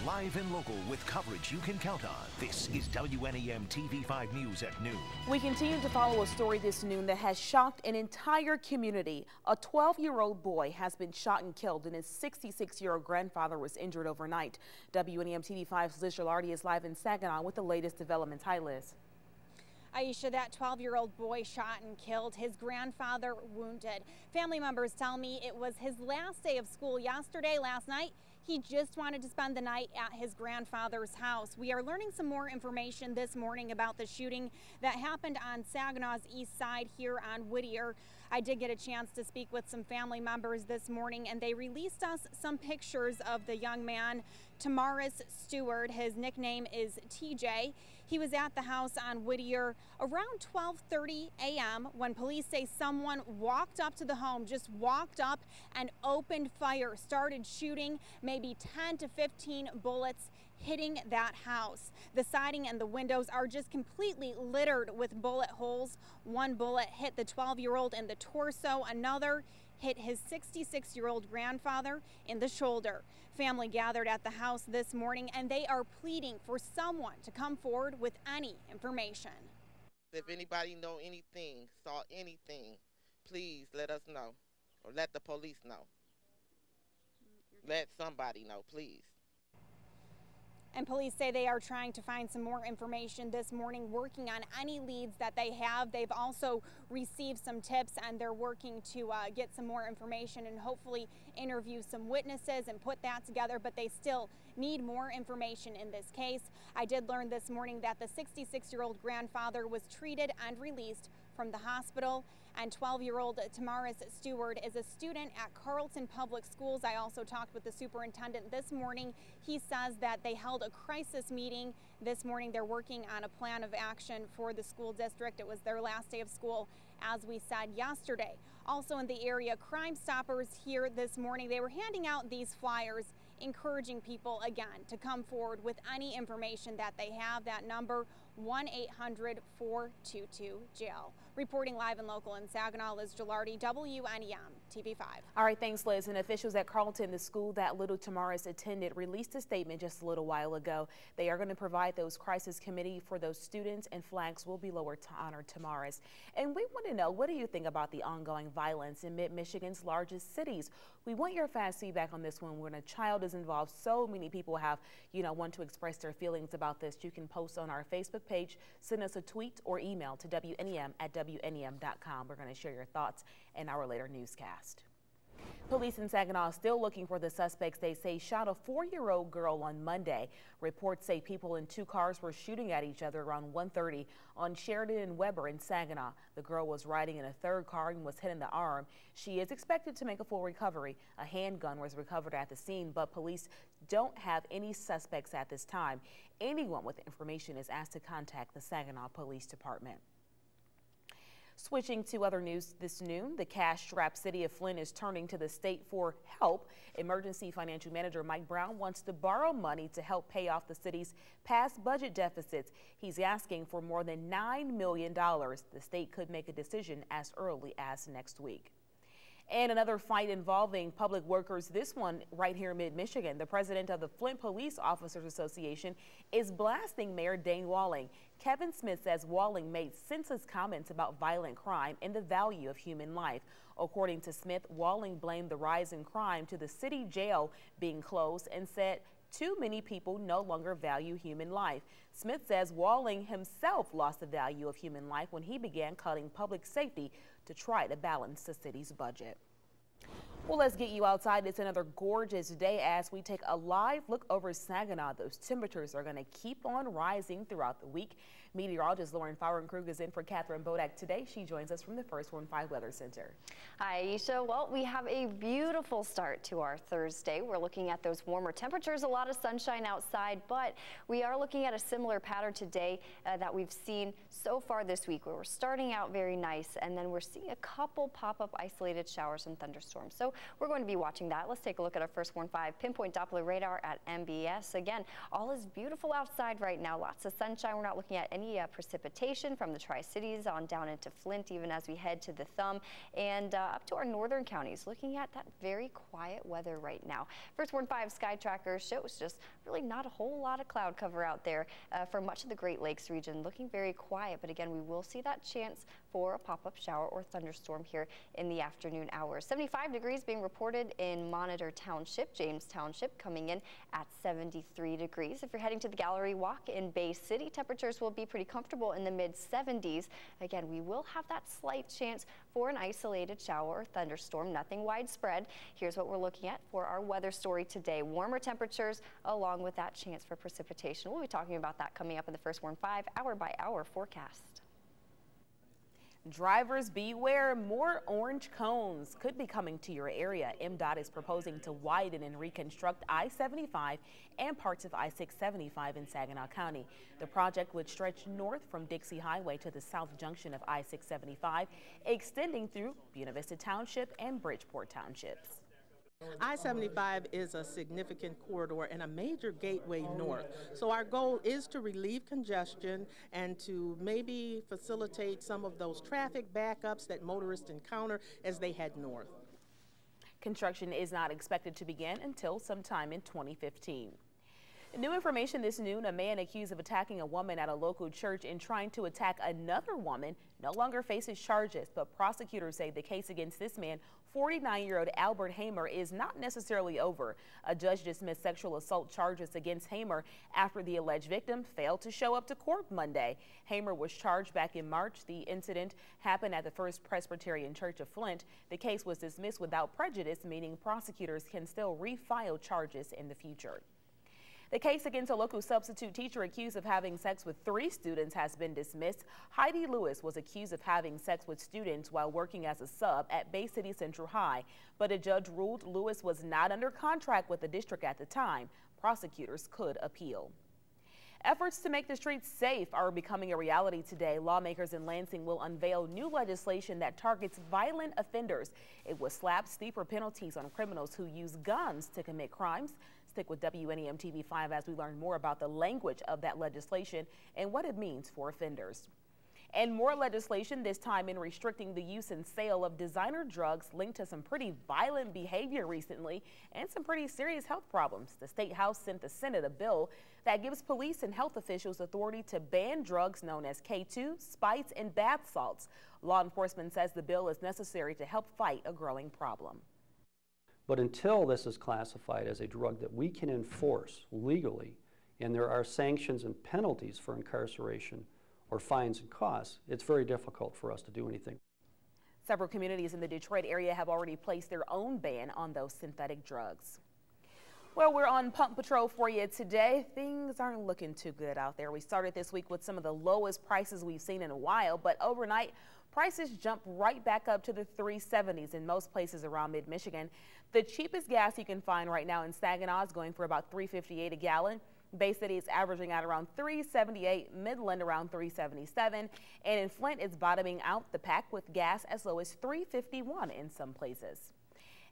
live and local with coverage you can count on. This is WNEM TV-5 News at noon. We continue to follow a story this noon that has shocked an entire community. A 12-year-old boy has been shot and killed, and his 66-year-old grandfather was injured overnight. WNEM TV5's Liz Gilardi is live in Saginaw with the latest developments. Hi, Liz. Aisha, that 12-year-old boy shot and killed, his grandfather wounded. Family members tell me it was his last day of school yesterday, last night. He just wanted to spend the night at his grandfather's house. We are learning some more information this morning about the shooting that happened on Saginaw's east side here on Whittier. I did get a chance to speak with some family members this morning, and they released us some pictures of the young man, Tamaris Stewart. His nickname is TJ. He was at the house on Whittier around 12:30 a.m. when police say someone walked up to the home, just walked up and opened fire, started shooting maybe 10 to 15 bullets hitting that house. The siding and the windows are just completely littered with bullet holes. One bullet hit the 12-year-old in the torso, another hit his 66-year-old grandfather in the shoulder. Family gathered at the house this morning, and they are pleading for someone to come forward with any information. If anybody know anything, saw anything, please let us know, or let the police know. Let somebody know, please. And police say they are trying to find some more information this morning, working on any leads that they have. They've also received some tips, and they're working to get some more information and hopefully interview some witnesses and put that together, but they still need more information in this case. I did learn this morning that the 66-year-old grandfather was treated and released from the hospital, and 12-year-old Tamaris Stewart is a student at Carlton Public Schools. I also talked with the superintendent this morning. He says that they held a crisis meeting this morning. They're working on a plan of action for the school district. It was their last day of school, as we said yesterday. Also in the area, Crime Stoppers here this morning, they were handing out these flyers encouraging people again to come forward with any information that they have. That number, 1-800-422-JAIL. Reporting live and local in Saginaw, Liz Gilardi, WNEM TV5. All right, thanks, Liz. And officials at Carlton, the school that little Tamaris attended, released a statement just a little while ago. They are going to provide those crisis committee for those students, and flags will be lowered to honor Tamaris. And we want to know, what do you think about the ongoing violence in mid-Michigan's largest cities? We want your fast feedback on this one. When a child is involved, so many people have, want to express their feelings about this. You can post on our Facebook page, send us a tweet, or email to WNEM@WNEM.com. We're going to share your thoughts in our later newscast. Police in Saginaw are still looking for the suspects they say shot a 4-year-old girl on Monday. Reports say people in 2 cars were shooting at each other around 1:30 on Sheridan and Weber in Saginaw. The girl was riding in a 3rd car and was hit in the arm. She is expected to make a full recovery. A handgun was recovered at the scene, but police don't have any suspects at this time. Anyone with information is asked to contact the Saginaw Police Department. Switching to other news this noon, the cash-strapped city of Flint is turning to the state for help. Emergency Financial Manager Mike Brown wants to borrow money to help pay off the city's past budget deficits. He's asking for more than $9 million. The state could make a decision as early as next week. And another fight involving public workers, this one right here in mid-Michigan. The president of the Flint Police Officers Association is blasting Mayor Dane Walling. Kevin Smith says Walling made senseless comments about violent crime and the value of human life. According to Smith, Walling blamed the rise in crime to the city jail being closed and said too many people no longer value human life. Smith says Walling himself lost the value of human life when he began cutting public safety to try to balance the city's budget. Well, let's get you outside. It's another gorgeous day as we take a live look over Saginaw. Those temperatures are going to keep on rising throughout the week. Meteorologist Lauren Faurenkrug is in for Catherine Bodak today. She joins us from the First Warn 5 Weather Center. Hi, Aisha. Well, we have a beautiful start to our Thursday. We're looking at those warmer temperatures, a lot of sunshine outside, but we are looking at a similar pattern today that we've seen so far this week, where we're starting out very nice, and then we're seeing a couple pop-up isolated showers and thunderstorms. So So we're going to be watching that. Let's take a look at our first Warn 5 pinpoint Doppler radar at MBS. Again, all is beautiful outside right now. Lots of sunshine. We're not looking at any precipitation from the Tri-Cities on down into Flint, even as we head to the Thumb and up to our northern counties. Looking at that very quiet weather right now. First Warn 5 Sky Tracker shows just really not a whole lot of cloud cover out there for much of the Great Lakes region. Looking very quiet, but again, we will see that chance for a pop-up shower or thunderstorm here in the afternoon hours. 75 degrees being reported in Monitor Township, James Township coming in at 73 degrees. If you're heading to the Gallery Walk in Bay City, temperatures will be pretty comfortable in the mid-70s. Again, we will have that slight chance for an isolated shower or thunderstorm, nothing widespread. Here's what we're looking at for our weather story today. Warmer temperatures along with that chance for precipitation. We'll be talking about that coming up in the first Warn 5 hour-by-hour forecast. Drivers beware, more orange cones could be coming to your area. MDOT is proposing to widen and reconstruct I-75 and parts of I-675 in Saginaw County. The project would stretch north from Dixie Highway to the south junction of I-675, extending through Buena Vista Township and Bridgeport Townships. I-75 is a significant corridor and a major gateway north. So our goal is to relieve congestion and to maybe facilitate some of those traffic backups that motorists encounter as they head north. Construction is not expected to begin until sometime in 2015. New information this noon, a man accused of attacking a woman at a local church and trying to attack another woman no longer faces charges, but prosecutors say the case against this man, 49-year-old Albert Hamer, is not necessarily over. A judge dismissed sexual assault charges against Hamer after the alleged victim failed to show up to court Monday. Hamer was charged back in March. The incident happened at the First Presbyterian Church of Flint. The case was dismissed without prejudice, meaning prosecutors can still refile charges in the future. The case against a local substitute teacher accused of having sex with 3 students has been dismissed. Heidi Lewis was accused of having sex with students while working as a sub at Bay City Central High, but a judge ruled Lewis was not under contract with the district at the time. Prosecutors could appeal. Efforts to make the streets safe are becoming a reality today. Lawmakers in Lansing will unveil new legislation that targets violent offenders. It will slap steeper penalties on criminals who use guns to commit crimes. Stick with WNEM TV-5 as we learn more about the language of that legislation and what it means for offenders. And more legislation, this time in restricting the use and sale of designer drugs linked to some pretty violent behavior recently and some pretty serious health problems. The State House sent the Senate a bill that gives police and health officials authority to ban drugs known as K2, spice, and bath salts. Law enforcement says the bill is necessary to help fight a growing problem. But until this is classified as a drug that we can enforce legally, and there are sanctions and penalties for incarceration or fines and costs, it's very difficult for us to do anything. Several communities in the Detroit area have already placed their own ban on those synthetic drugs. Well, we're on Pump Patrol for you today. Things aren't looking too good out there. We started this week with some of the lowest prices we've seen in a while, but overnight, prices jumped right back up to the 370s in most places around mid-Michigan. The cheapest gas you can find right now in Saginaw is going for about $3.58 a gallon. Bay City is averaging out around $3.78, Midland around $3.77, and in Flint it's bottoming out the pack with gas as low as $3.51 in some places.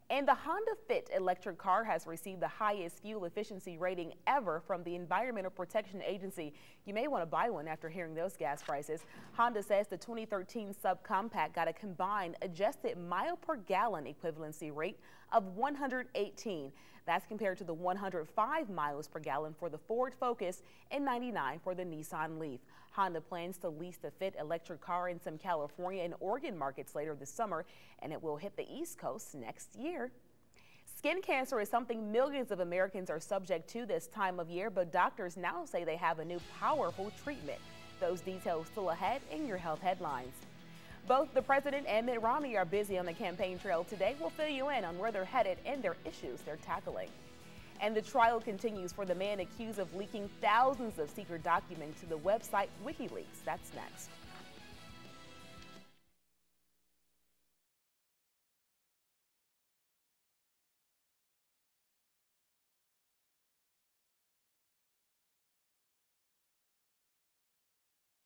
And the Honda Fit electric car has received the highest fuel efficiency rating ever from the Environmental Protection Agency. You may want to buy one after hearing those gas prices. Honda says the 2013 subcompact got a combined adjusted mile per gallon equivalency rate of 118. That's compared to the 105 miles per gallon for the Ford Focus and 99 for the Nissan Leaf. Honda plans to lease the Fit electric car in some California and Oregon markets later this summer, and it will hit the East Coast next year. Skin cancer is something millions of Americans are subject to this time of year, but doctors now say they have a new powerful treatment. Those details still ahead in your health headlines. Both the president and Mitt Romney are busy on the campaign trail today. We'll fill you in on where they're headed and their issues they're tackling. And the trial continues for the man accused of leaking thousands of secret documents to the website WikiLeaks. That's next.